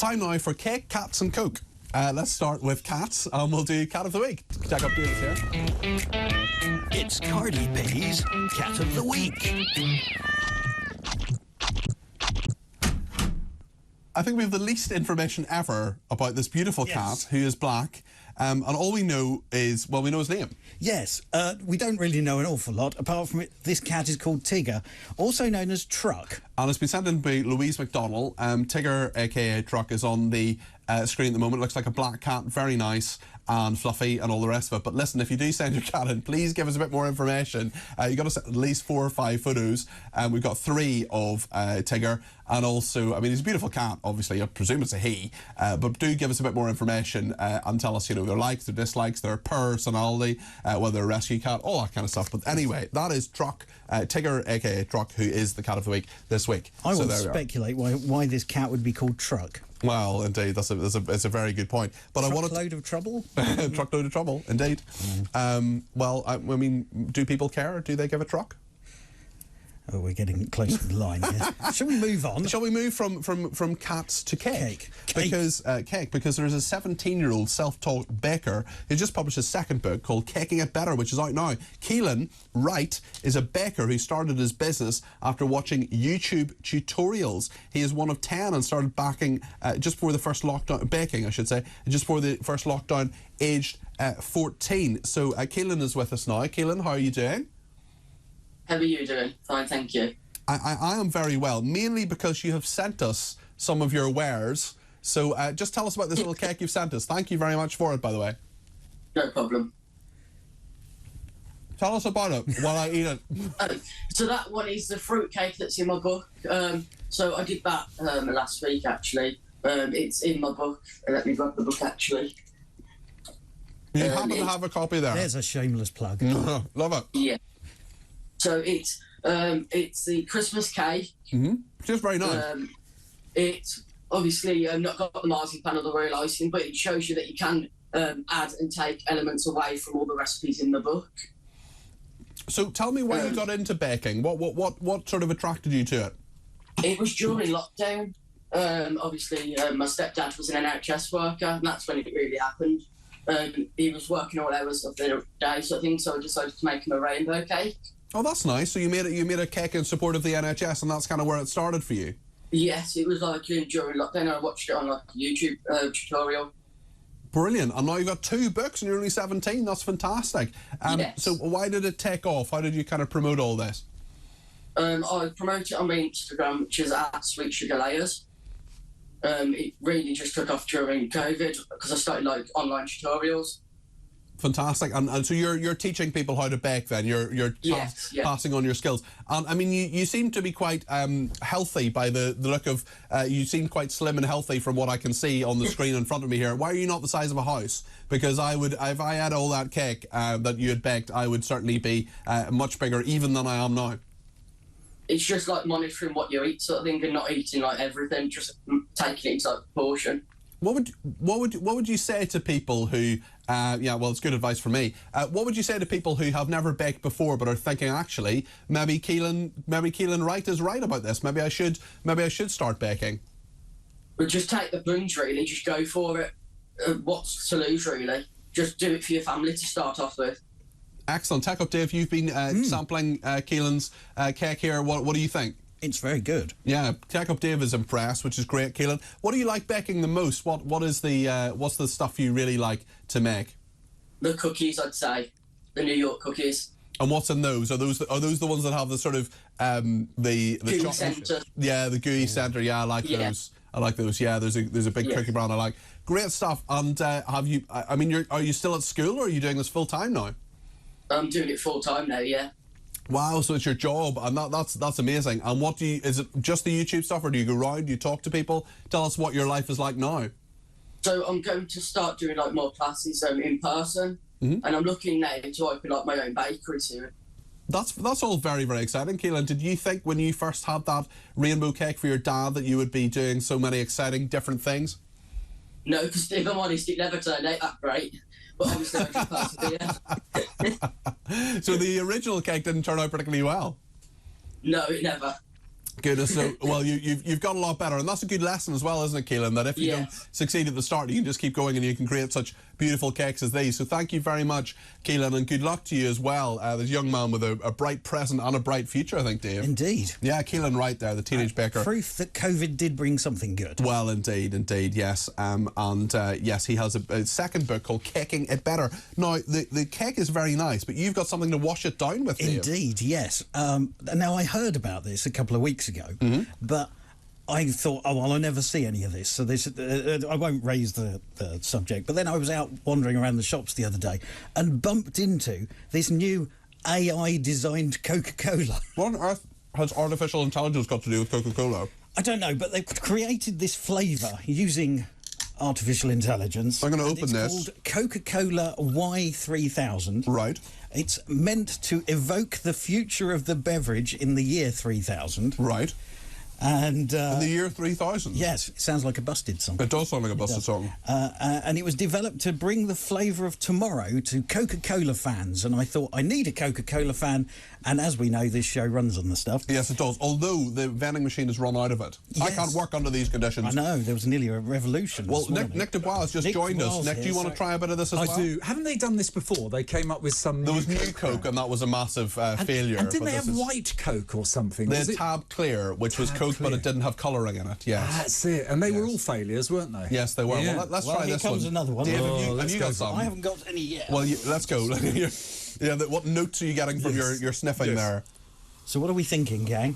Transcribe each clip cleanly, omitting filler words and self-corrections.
Time now for cake, cats and Coke. Let's start with cats, and we'll do Cat of the Week. Check up Davis here. It's Cardi B's Cat of the Week. I think we have the least information ever about this beautiful cat who is black, and all we know is, well, we know his name. Yes, we don't really know an awful lot, apart from it, this cat is called Tigger, also known as Truck. And it's been sent in by Louise McDonnell. Tigger, aka Truck, is on the screen at the moment. Looks like a black cat, very nice and fluffy and all the rest of it. But listen, if you do send your cat in, please give us a bit more information. You've got to send at least 4 or 5 photos. We've got 3 of Tigger, and also, I mean, he's a beautiful cat, obviously. I presume it's a he, but do give us a bit more information and tell us, you know, their likes, their dislikes, their personality, whether they're a rescue cat, all that kind of stuff. But anyway, that is Truck, Tigger, aka Truck, who is the Cat of the Week this week. I will speculate why this cat would be called Truck. Well, indeed, that's a very good point. But Truckload of trouble? Truckload of trouble, indeed. Well, I mean, do people care? Do they give a truck? Oh, we're getting close to the line here. Shall we move on? Shall we move from cats to cake? Because there is a 17-year-old self-taught baker who just published his second book called Caking It Better, which is out now. Keelan Wright is a baker who started his business after watching YouTube tutorials. He is one of 10 and started baking just before the first lockdown, baking, I should say, just before the first lockdown, aged 14. So Keelan is with us now. Keelan, how are you doing? How are you doing? Fine, thank you. I am very well, mainly because you have sent us some of your wares. So just tell us about this little cake you've sent us. Thank you very much for it, by the way. No problem. Tell us about it while I eat it. So that one is the fruit cake that's in my book. So I did that last week, actually. It's in my book. Let me grab the book, actually. You happen to have a copy there? There's a shameless plug. Love it. Yeah. So it's the Christmas cake. Just very nice. It's obviously not got the marzipan or the royal icing, but it shows you that you can add and take elements away from all the recipes in the book. So tell me why you got into baking. What sort of attracted you to it? It was during lockdown. Obviously, my stepdad was an NHS worker, and that's when it really happened. He was working all hours of the day, sort of thing, so I decided to make him a rainbow cake. Oh, that's nice. So you made a cake in support of the NHS, and that's kind of where it started for you. Yes, it was like during lockdown. I watched it on like a YouTube tutorial. Brilliant. And now you've got 2 books and you're only 17. That's fantastic. Yes. So why did it take off? How did you kind of promote all this? I promote it on my Instagram, which is @SweetSugarLayers. It really just took off during COVID because I started like online tutorials. Fantastic. And so you're teaching people how to bake then? You're passing on your skills. And I mean, you seem to be quite healthy by the look of, you seem quite slim and healthy from what I can see on the screen in front of me here. Why are you not the size of a house? Because if I had all that cake that you had baked, I would certainly be much bigger even than I am now. It's just like monitoring what you eat sort of thing and not eating like everything, just taking it into like proportion. What would you say to people who, well, it's good advice from me. What would you say to people who have never baked before but are thinking, actually, maybe Keelan Wright is right about this. Maybe I should start baking. But just take the plunge, really. Just go for it. What's to lose, really? Just do it for your family to start off with. Excellent. Tech Up Dave, you've been sampling Keelan's cake here. What do you think? It's very good. Yeah, Tech Up Dave is impressed, which is great, Keelan. What do you like baking the most? What's the stuff you really like to make? The cookies, I'd say. The New York cookies. And what's in those? Are those the ones that have the sort of the gooey centre? Yeah, the gooey centre. Yeah, I like those. I like those. Yeah, there's a big cookie brand I like. Great stuff. And are you still at school or are you doing this full time now? I'm doing it full time now. Yeah. Wow, so it's your job, and that's amazing. And is it just the YouTube stuff, or do you go around, do you talk to people? Tell us what your life is like now. So I'm going to start doing like more classes in person, and I'm looking now to open like my own bakery soon. That's all very, very exciting. Keelan, did you think when you first had that rainbow cake for your dad that you would be doing so many exciting different things? No, because if I'm honest, it never turned out that great. But obviously I can persevere. So the original cake didn't turn out particularly well? No, it never. Goodness, so, well, you've got a lot better, and that's a good lesson as well, isn't it, Keelan? That if you don't succeed at the start, you can just keep going and you can create such beautiful cakes as these. So thank you very much, Keelan, and good luck to you as well. This young man with a bright present and a bright future, I think, Dave. Indeed. Yeah, Keelan Wright there, the teenage baker. Proof that COVID did bring something good. Well, indeed, yes. Yes, he has a second book called Caking It Better. Now, the cake is very nice, but you've got something to wash it down with, Dave. Indeed, yes. Now, I heard about this a couple of weeks ago, but I thought, oh, well, I'll never see any of this, so this I won't raise the subject. But then I was out wandering around the shops the other day and bumped into this new AI-designed Coca-Cola. What on earth has artificial intelligence got to do with Coca-Cola? I don't know, but they've created this flavour using artificial intelligence. I'm going to open this. It's called Coca-Cola Y3000. Right. It's meant to evoke the future of the beverage in the year 3000. Right. And in the year 3000? Yes, it sounds like a Busted song. It does sound like a Busted song. And it was developed to bring the flavour of tomorrow to Coca-Cola fans. And I thought, I need a Coca-Cola fan. And as we know, this show runs on the stuff. Yes, it does. Although the vending machine has run out of it. Yes. I can't work under these conditions. I know, there was nearly a revolution. Well, Nick Dubois has just joined us. Nick, do you want to try a bit of this as well? I do. Haven't they done this before? They came up with some There was new Coke, and that was a massive failure. And didn't they have white Coke or something? They had Tab Clear, which was Coke, but it didn't have colouring in it, yes. That's it. And they were all failures, weren't they? Yes, they were. Yeah. Well, let's try here this comes one. another one. Dave, Oh, have you got some? I haven't got any yet. Well, let's go. Yeah, what notes are you getting from your sniffing there? So what are we thinking, gang?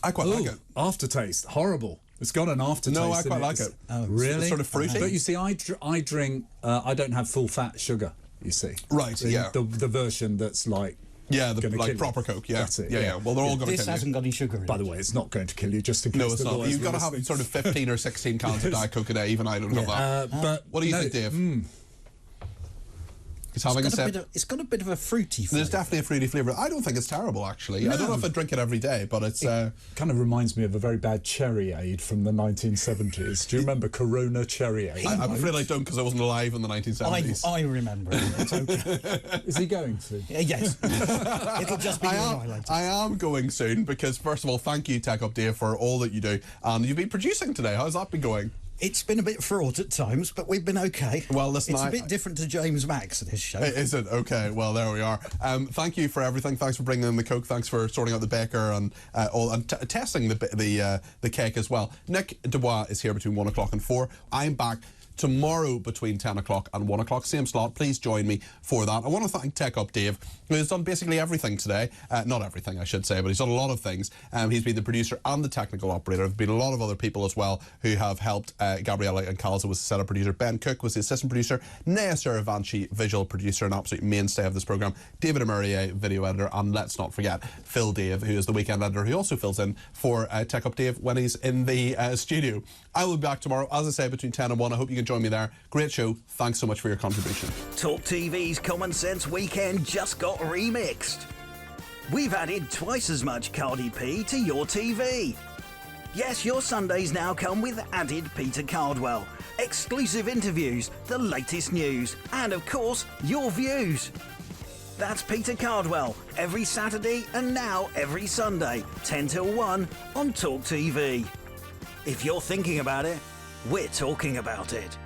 I quite like it. Aftertaste. Horrible. It's got an aftertaste. No, I quite like it. Oh, really? It's sort of fruity. But you see, I drink. I don't have full fat sugar. You see. Right. Yeah. The version that's like. Yeah, gonna like kill proper you. Coke. Yeah. That's it. Yeah. Well, they're all going to This kill you. hasn't got any sugar in it. By the way, it's not going to kill you. Just in case. No, it's the not. lawyers You've got to were have listening. sort of 15 or 16 cans of Diet Coke a day. Even I don't have that. But What do you think, Dave? He's having a sip. It's got a bit of a fruity flavour. There's definitely a fruity flavour. I don't think it's terrible, actually. I don't know if I drink it every day, but it's... kind of reminds me of a very bad cherry aid from the 1970s. Do you remember Corona cherry aid? I'm afraid I don't, because I wasn't alive in the 1970s. I remember it. It's okay. Is he going to? Yes. It'll just be highlighted. I am going soon, because first of all, thank you, Tech Up Dave, for all that you do. And you've been producing today. How's that been going? It's been a bit fraught at times, but we've been okay. Well, listen, it's a bit different to James Max, this show. Is it? Okay, well, there we are. Thank you for everything. Thanks for bringing in the Coke. Thanks for sorting out the baker and testing the cake as well. Nick Dubois is here between 1 o'clock and 4. I'm back tomorrow between 10 o'clock and 1 o'clock, same slot. Please join me for that. I want to thank Tech Up Dave, who has done basically everything today. Not everything, I should say, but he's done a lot of things. He's been the producer and the technical operator. There have been a lot of other people as well who have helped. Gabriella and Calza was the setup producer. Ben Cook was the assistant producer. Nea Saravanchi, visual producer and absolute mainstay of this programme. David Amurier, video editor. And let's not forget Phil Dave, who is the weekend editor, who also fills in for Tech Up Dave when he's in the studio. I will be back tomorrow, as I say, between 10 and 1. I hope you can join me there. Great show. Thanks so much for your contribution. Talk TV's Common Sense Weekend just got remixed. We've added twice as much Cardi P to your TV. Yes, your Sundays now come with added Peter Cardwell, exclusive interviews, the latest news, and of course, your views. That's Peter Cardwell, every Saturday and now every Sunday, 10 till 1 on Talk TV. If you're thinking about it, we're talking about it.